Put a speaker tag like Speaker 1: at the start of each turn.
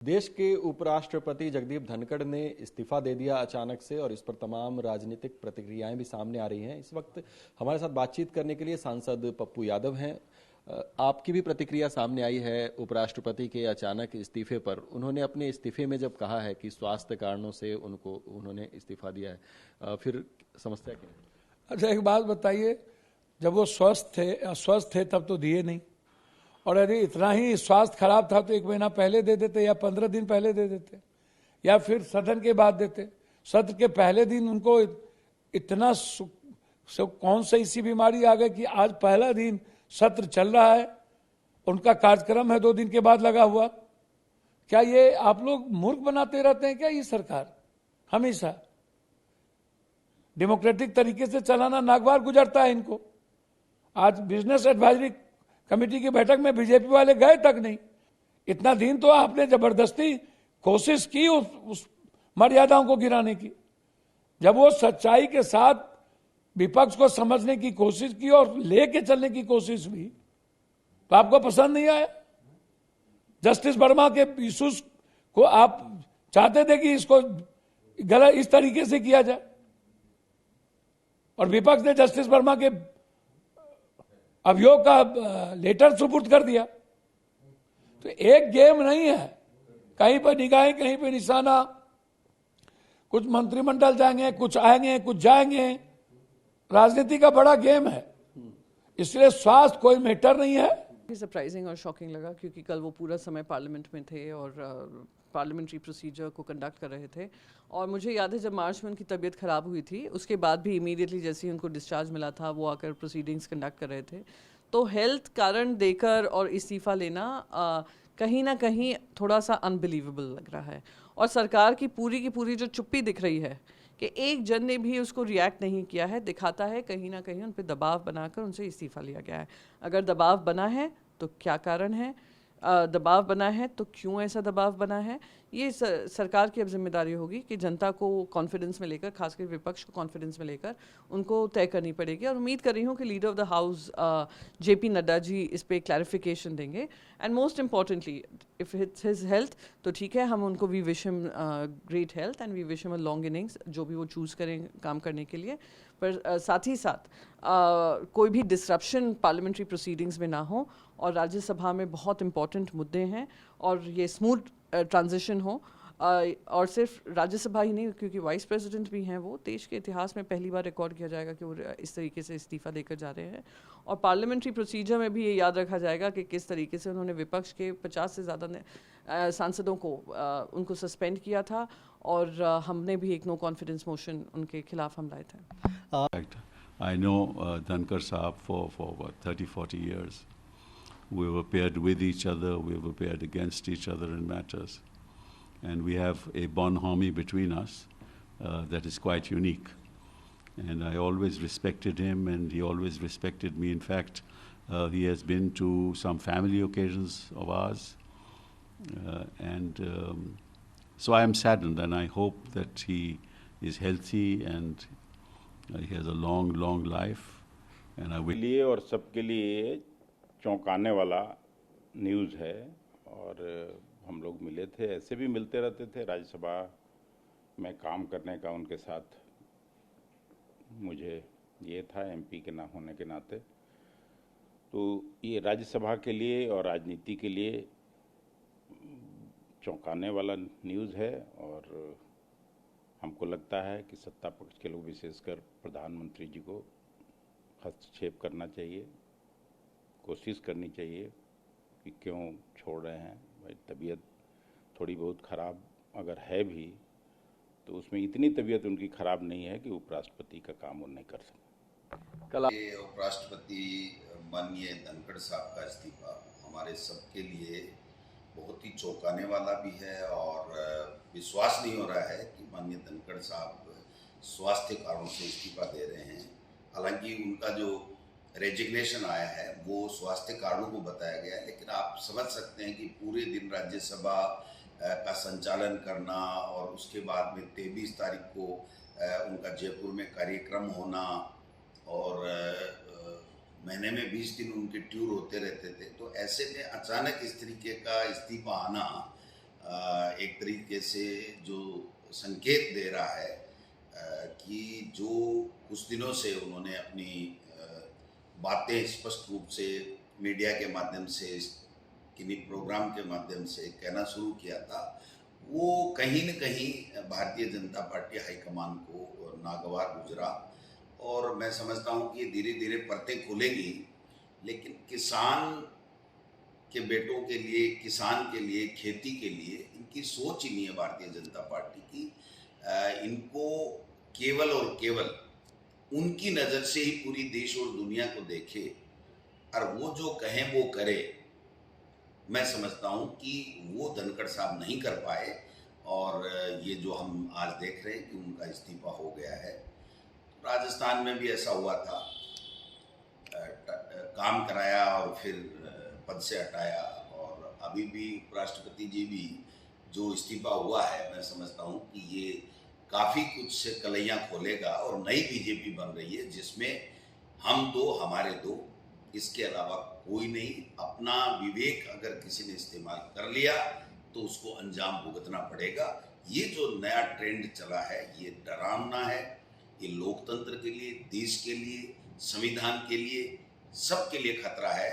Speaker 1: देश के उपराष्ट्रपति जगदीप धनखड़ ने इस्तीफा दे दिया अचानक से और इस पर तमाम राजनीतिक प्रतिक्रियाएं भी सामने आ रही हैं। इस वक्त हमारे साथ बातचीत करने के लिए सांसद पप्पू यादव हैं। आपकी भी प्रतिक्रिया सामने आई है उपराष्ट्रपति के अचानक इस्तीफे पर। उन्होंने अपने इस्तीफे में जब कहा है कि स्वास्थ्य कारणों से उन्होंने इस्तीफा दिया है, फिर समस्या क्या है?
Speaker 2: अच्छा, एक बात बताइए, जब वो अस्वस्थ थे तब तो दिए नहीं, और यदि इतना ही स्वास्थ्य खराब था तो 1 महीना पहले दे देते या 15 दिन पहले दे देते या फिर सदन के बाद देते। सत्र के पहले दिन उनको इतना कौन सी ऐसी बीमारी आ गई कि आज पहला दिन सत्र चल रहा है, उनका कार्यक्रम है 2 दिन के बाद लगा हुआ। क्या ये आप लोग मूर्ख बनाते रहते हैं क्या? ये सरकार हमेशा डेमोक्रेटिक तरीके से चलाना नागवार गुजरता है इनको। आज बिजनेस एडवाइजरी कमेटी की बैठक में बीजेपी वाले गए तक नहीं। इतना दिन तो आपने जबरदस्ती कोशिश की उस मर्यादाओं को गिराने की। जब वो सच्चाई के साथ विपक्ष को समझने की कोशिश की और लेके चलने की कोशिश हुई तो आपको पसंद नहीं आया। जस्टिस वर्मा के इश्यूज को आप चाहते थे कि इसको गलत इस तरीके से किया जाए, और विपक्ष ने जस्टिस वर्मा के अभियोग का लेटर सुपुर्द कर दिया। तो एक गेम नहीं है, कहीं पर निगाहें कहीं पर निशाना। कुछ मंत्रिमंडल जाएंगे, कुछ आएंगे, कुछ जाएंगे। राजनीति का बड़ा गेम है, इसलिए स्वास्थ्य कोई मैटर नहीं है।
Speaker 3: सरप्राइजिंग और शॉकिंग लगा क्योंकि कल वो पूरा समय पार्लियामेंट में थे और पार्लियामेंट्री प्रोसीजर को कंडक्ट कर रहे थे। और मुझे याद है जब मार्च में उनकी तबीयत ख़राब हुई थी, उसके बाद भी इमीडिएटली जैसे ही उनको डिस्चार्ज मिला था वो आकर प्रोसीडिंग्स कंडक्ट कर रहे थे। तो हेल्थ कारण देकर और इस्तीफ़ा लेना कहीं ना कहीं थोड़ा सा अनबिलीवेबल लग रहा है। और सरकार की पूरी जो चुप्पी दिख रही है कि एक जन ने भी उसको रिएक्ट नहीं किया है, दिखाता है कहीं ना कहीं उन पर दबाव बनाकर उनसे इस्तीफ़ा लिया गया है। अगर दबाव बना है तो क्या कारण है, दबाव बना है तो क्यों ऐसा दबाव बना है, ये सरकार की अब जिम्मेदारी होगी कि जनता को कॉन्फिडेंस में लेकर, खासकर विपक्ष को कॉन्फिडेंस में लेकर उनको तय करनी पड़ेगी। और उम्मीद कर रही हूँ कि leader of the house JP Nadda ji इस पर क्लैरिफिकेशन देंगे। And most importantly if it's his health तो ठीक है, हम उनको we wish him great health and we wish him a long innings, जो भी वो चूज़ करें काम करने के लिए। पर साथ ही साथ कोई भी डिसरप्शन पार्लियामेंट्री प्रोसीडिंग्स में ना हो और राज्यसभा में बहुत इंपॉर्टेंट मुद्दे हैं और ये स्मूथ ट्रांजिशन हो। और सिर्फ राज्यसभा ही नहीं, क्योंकि वाइस प्रेसिडेंट भी हैं, वो देश के इतिहास में पहली बार रिकॉर्ड किया जाएगा कि वो इस तरीके से इस्तीफ़ा देकर जा रहे हैं। और पार्लियामेंट्री प्रोसीजर में भी ये याद रखा जाएगा कि किस तरीके से उन्होंने विपक्ष के 50 से ज़्यादा सांसदों को उनको सस्पेंड किया था और हमने भी एक नो कॉन्फिडेंस मोशन उनके खिलाफ हम लाए थे।
Speaker 4: I know Dhankar Saab for what, 30-40 years. We were paired with each other, we were paired against each other in matters. And we have a bonhomie between us that is quite unique. And I always respected him and he always respected me. In fact, he has been to some family occasions of ours. So I am saddened and I hope that he is healthy and he has a long life. And I will.
Speaker 5: लिए और सबके लिए चौंकाने वाला news है। और हम लोग मिले थे, ऐसे भी मिलते रहते थे राज्यसभा में काम करने का उनके साथ मुझे ये था, एमपी के ना होने के नाते। तो ये राज्यसभा के लिए और राजनीति के लिए चौंकाने वाला न्यूज़ है। और हमको लगता है कि सत्ता पक्ष के लोग, विशेषकर प्रधानमंत्री जी को हस्तक्षेप करना चाहिए, कोशिश करनी चाहिए कि क्यों छोड़ रहे हैं। भाई तबीयत थोड़ी बहुत ख़राब अगर है भी तो उसमें इतनी तबीयत उनकी ख़राब नहीं है कि उपराष्ट्रपति का काम वो नहीं कर सकते।
Speaker 6: कल उपराष्ट्रपति माननीय धनखड़ साहब का इस्तीफा हमारे सबके लिए बहुत ही चौंकाने वाला भी है और विश्वास नहीं हो रहा है कि माननीय धनखड़ साहब स्वास्थ्य कारणों से इस्तीफा दे रहे हैं। हालांकि उनका जो रेजिग्नेशन आया है वो स्वास्थ्य कारणों को बताया गया है, लेकिन आप समझ सकते हैं कि पूरे दिन राज्यसभा का संचालन करना और उसके बाद में 23 तारीख को उनका जयपुर में कार्यक्रम होना और महीने में 20 दिन उनके टूर होते रहते थे। तो ऐसे में अचानक इस तरीके का इस्तीफा आना एक तरीके से जो संकेत दे रहा है कि जो कुछ दिनों से उन्होंने अपनी बातें स्पष्ट रूप से मीडिया के माध्यम से, किन्हीं प्रोग्राम के माध्यम से कहना शुरू किया था, वो कहीं न कहीं भारतीय जनता पार्टी हाईकमान को नागवार गुजरा। और मैं समझता हूँ कि धीरे धीरे परतें खुलेगी, लेकिन किसान के बेटों के लिए, किसान के लिए, खेती के लिए इनकी सोच ही नहीं है भारतीय जनता पार्टी की। इनको केवल और केवल उनकी नज़र से ही पूरी देश और दुनिया को देखे और वो जो कहें वो करे। मैं समझता हूं कि वो धनखड़ साहब नहीं कर पाए और ये जो हम आज देख रहे हैं कि उनका इस्तीफा हो गया है। राजस्थान में भी ऐसा हुआ था, काम कराया और फिर पद से हटाया, और अभी भी उपराष्ट्रपति जी भी जो इस्तीफा हुआ है, मैं समझता हूं कि ये काफ़ी कुछ से कलैयाँ खोलेगा और नई बीजेपी बन रही है जिसमें हम दो हमारे दो, इसके अलावा कोई नहीं। अपना विवेक अगर किसी ने इस्तेमाल कर लिया तो उसको अंजाम भुगतना पड़ेगा। ये जो नया ट्रेंड चला है ये डरावना है, ये लोकतंत्र के लिए, देश के लिए, संविधान के लिए, सबके लिए खतरा है।